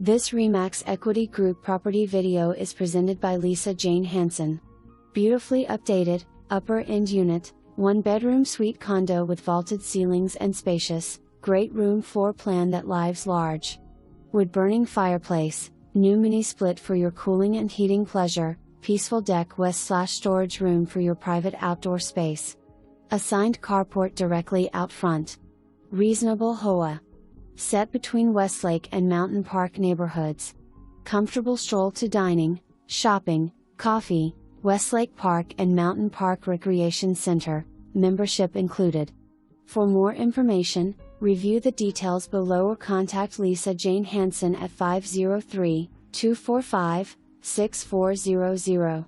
This RE/MAX Equity Group property video is presented by Lisa Jane Hanson. Beautifully updated, upper-end unit, 1-bedroom suite condo with vaulted ceilings and spacious, great room floor plan that lives large. Wood-burning fireplace, new mini-split for your cooling and heating pleasure, peaceful deck west/storage room for your private outdoor space. Assigned carport directly out front. Reasonable HOA. Set between Westlake and Mountain Park neighborhoods. Comfortable stroll to dining, shopping, coffee, Westlake Park and Mountain Park Recreation Center, membership included. For more information, review the details below or contact Lisa Jane Hanson at 503-245-6400.